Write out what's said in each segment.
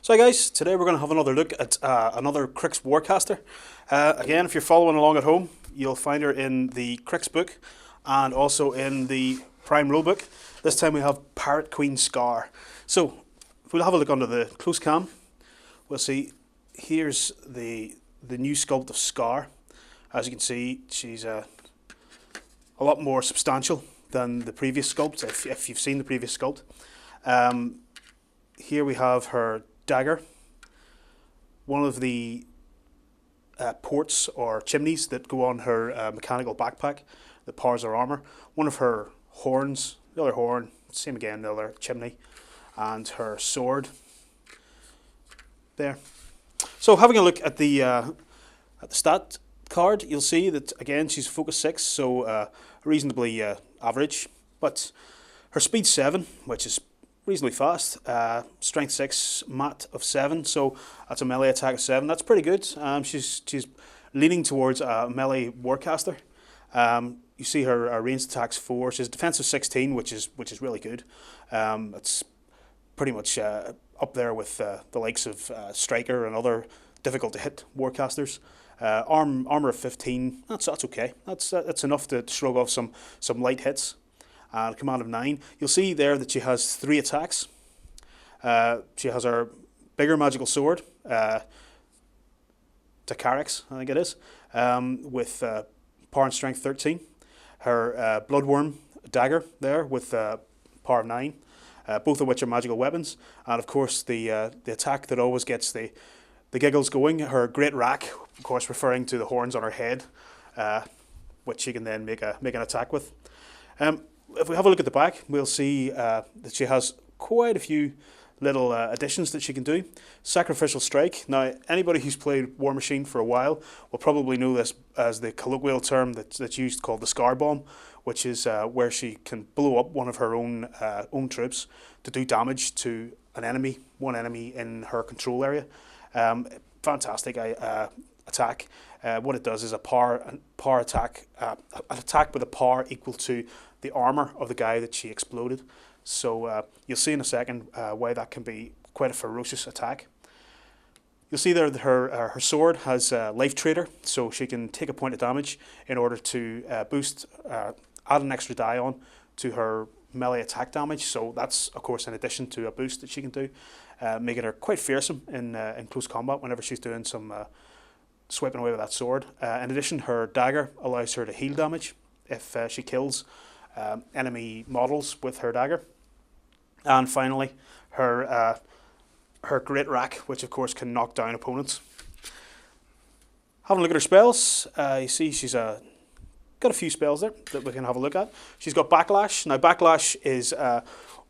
So hi guys, today we're going to have another look at another Cryx warcaster. Again, if you're following along at home, you'll find her in the Cryx book and also in the Prime rulebook. This time we have Pirate Queen Skarre. So if we'll have a look under the close cam, we'll see here's the new sculpt of Skarre. As you can see, she's a lot more substantial than the previous sculpt, if you've seen the previous sculpt. Here we have her dagger, one of the ports or chimneys that go on her mechanical backpack that powers her armour, one of her horns, the other horn, same again, the other chimney, and her sword there. So having a look at the stat card, you'll see that again she's focus 6, so reasonably average, but her speed 7, which is reasonably fast, strength 6, mat of 7, so that's a melee attack of 7. That's pretty good. She's leaning towards a melee warcaster. You see her ranged attacks 4. She's defensive 16, which is really good. It's pretty much up there with the likes of Striker and other difficult to hit warcasters. Armor of 15. That's okay. That's enough to shrug off some light hits. Command of 9. You'll see there that she has 3 attacks. She has her bigger magical sword, to Cryx, I think it is, with power and strength 13. Her bloodworm dagger there with power of 9, both of which are magical weapons. And of course the attack that always gets the giggles going, her great rack, of course referring to the horns on her head, which she can then make an attack with. If we have a look at the back, we'll see that she has quite a few little additions that she can do. Sacrificial Strike. Now, anybody who's played Warmachine for a while will probably know this as the colloquial term that's used called the Scar Bomb, which is where she can blow up one of her own troops to do damage to one enemy in her control area. Fantastic attack. What it does is a power attack, an attack with a power equal to the armor of the guy that she exploded. So you'll see in a second why that can be quite a ferocious attack. You'll see there that her sword has Life Trader, so she can take a point of damage in order to add an extra die on to her melee attack damage. So that's of course in addition to a boost that she can do, making her quite fearsome in close combat whenever she's doing some swiping away with that sword. In addition, her dagger allows her to heal damage if she kills enemy models with her dagger. And finally, her great rack, which of course can knock down opponents. Having a look at her spells, you see she's got a few spells there that we can have a look at. She's got Backlash. Now Backlash is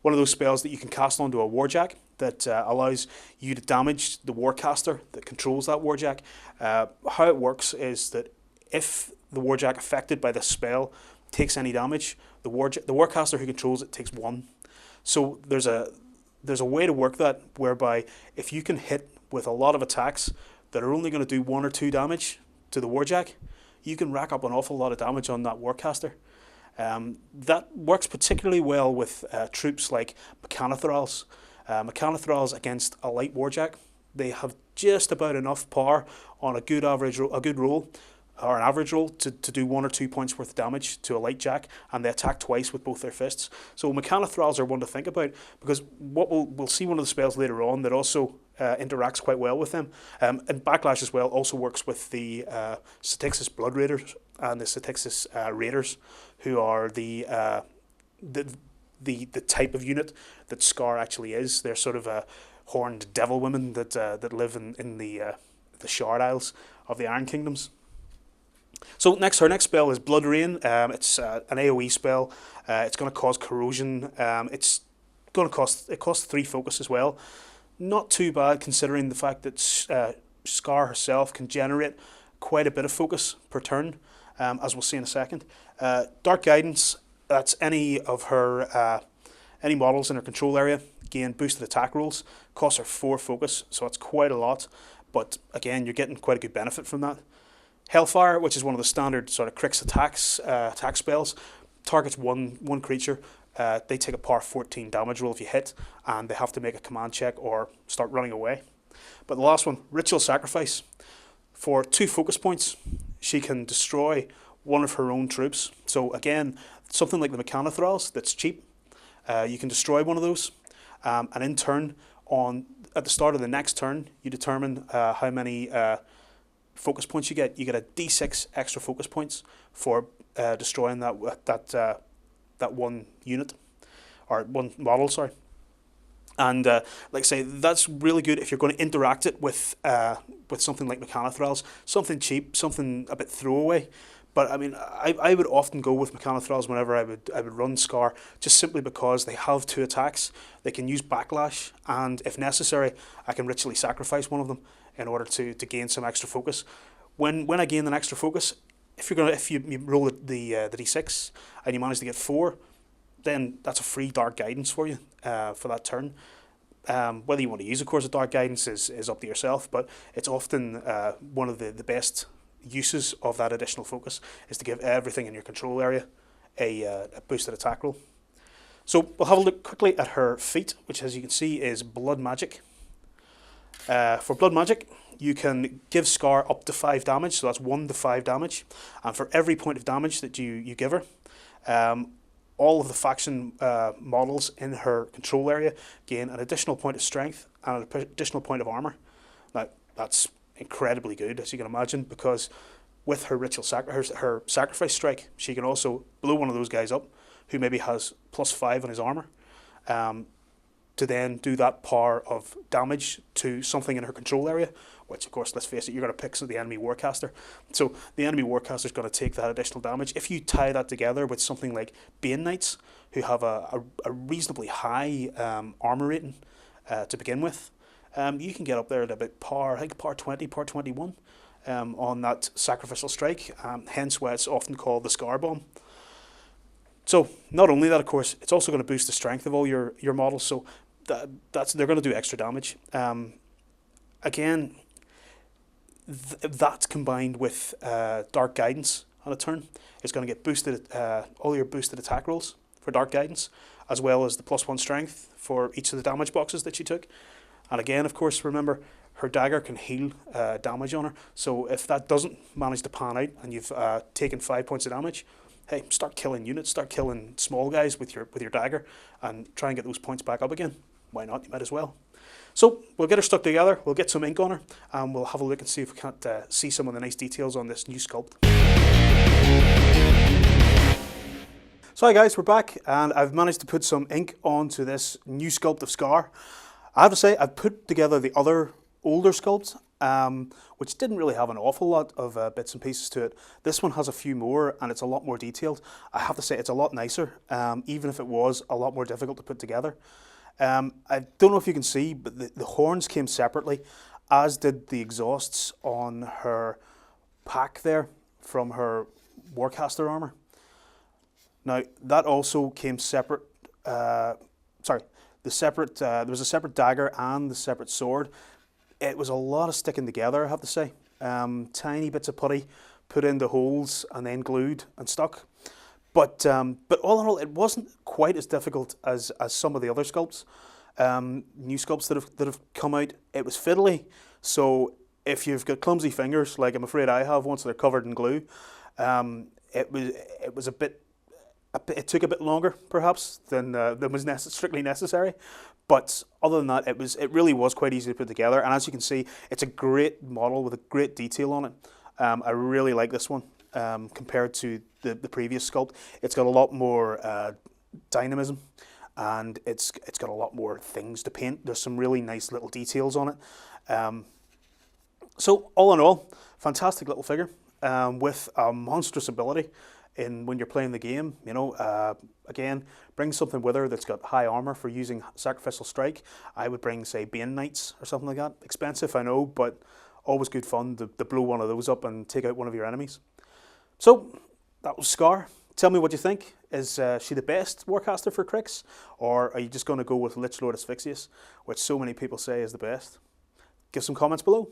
one of those spells that you can cast onto a warjack that allows you to damage the warcaster that controls that warjack. How it works is that if the warjack affected by this spell takes any damage, the warcaster who controls it takes 1. So there's a way to work that whereby if you can hit with a lot of attacks that are only going to do 1 or 2 damage to the warjack, you can rack up an awful lot of damage on that warcaster. That works particularly well with troops like Mechanothralls. Mechanothralls against a light warjack, they have just about enough power on a good roll, or an average roll, to do 1 or 2 points worth of damage to a light jack, and they attack twice with both their fists. So Mechanothralls are one to think about, because what we'll see one of the spells later on that also interacts quite well with them. And Backlash as well also works with the Styxis Blood Raiders and the Styxis Raiders, who are the type of unit that Skarre actually is. They're sort of horned devil women that live in the Sharde Isles of the Iron Kingdoms. So her next spell is Blood Rain. It's an AoE spell. It's going to cause corrosion. It costs 3 focus as well. Not too bad considering the fact that Skarre herself can generate quite a bit of focus per turn, as we'll see in a second. Dark Guidance. That's any of her any models in her control area gain boosted attack rolls. Costs her 4 focus, so it's quite a lot. But again, you're getting quite a good benefit from that. Hellfire, which is one of the standard sort of Cryx attack spells, targets one creature, they take a power 14 damage roll if you hit, and they have to make a command check or start running away. But the last one, Ritual Sacrifice. For 2 focus points, she can destroy one of her own troops. So again, something like the Mechanothralls that's cheap. You can destroy one of those, and in turn, at the start of the next turn, you determine how many focus points you get. You get a D6 extra focus points for destroying that one unit, or one model, sorry. And like I say, that's really good if you're going to interact it with something like Mechanothralls, something cheap, something a bit throwaway. But I mean, I would often go with Mechanothralls whenever I would run Skarre, just simply because they have 2 attacks. They can use Backlash, and if necessary, I can ritually sacrifice one of them in order to gain some extra focus. When I gain an extra focus, if you roll the d6 and you manage to get 4, then that's a free Dark Guidance for you for that turn. Whether you want to use, of course, a Dark Guidance is up to yourself, but it's often one of the best uses of that additional focus is to give everything in your control area a boosted attack roll. So we'll have a look quickly at her feat, which, as you can see, is Blood Magic. For Blood Magic, you can give Skarre up to 5 damage, so that's 1 to 5 damage, and for every point of damage that you give her, all of the faction models in her control area gain an additional point of strength and an additional point of armor. Now, that's incredibly good, as you can imagine, because with her her Sacrifice Strike, she can also blow one of those guys up who maybe has +5 on his armor, to then do that power of damage to something in her control area, which, of course, let's face it, you're going to pick the enemy Warcaster. So the enemy Warcaster is going to take that additional damage. If you tie that together with something like Bane Knights, who have a reasonably high armor rating to begin with, you can get up there at about I think par 20, par 21 on that Sacrificial Strike, hence why it's often called the Skarre Bomb. So not only that, of course, it's also going to boost the strength of all your models, so they're going to do extra damage. Again, that combined with Dark Guidance on a turn is going to get boosted, all your boosted attack rolls for Dark Guidance, as well as the +1 strength for each of the damage boxes that she took. And again, of course, remember, her dagger can heal damage on her, so if that doesn't manage to pan out and you've taken 5 points of damage, hey, start killing units, start killing small guys with your dagger, and try and get those points back up again. Why not? You might as well. So we'll get her stuck together, we'll get some ink on her, and we'll have a look and see if we can't see some of the nice details on this new sculpt. So hi guys, we're back, and I've managed to put some ink onto this new sculpt of Skarre. I have to say, I've put together the other older sculpts, which didn't really have an awful lot of bits and pieces to it. This one has a few more, and it's a lot more detailed. I have to say, it's a lot nicer, even if it was a lot more difficult to put together. I don't know if you can see, but the horns came separately, as did the exhausts on her pack there from her Warcaster armor. Now, that also came separate, there was a separate dagger and the separate sword. It was a lot of sticking together, I have to say. Tiny bits of putty put into holes and then glued and stuck. But all in all, it wasn't quite as difficult as some of the other sculpts, new sculpts that have come out. It was fiddly, so if you've got clumsy fingers, like I'm afraid I have once they're covered in glue, it was a bit. It took a bit longer, perhaps, than was strictly necessary. But other than that, it really was quite easy to put together. And as you can see, it's a great model with a great detail on it. I really like this one compared to the previous sculpt. It's got a lot more dynamism, and it's got a lot more things to paint. There's some really nice little details on it. So all in all, fantastic little figure with a monstrous ability. When you're playing the game, you know, again, bring something with her that's got high armor for using Sacrificial Strike. I would bring, say, Bane Knights or something like that. Expensive, I know, but always good fun to blow one of those up and take out one of your enemies. So, that was Skarre. Tell me what you think. Is she the best Warcaster for Cryx? Or are you just going to go with Lich Lord Asphyxious, which so many people say is the best? Give some comments below.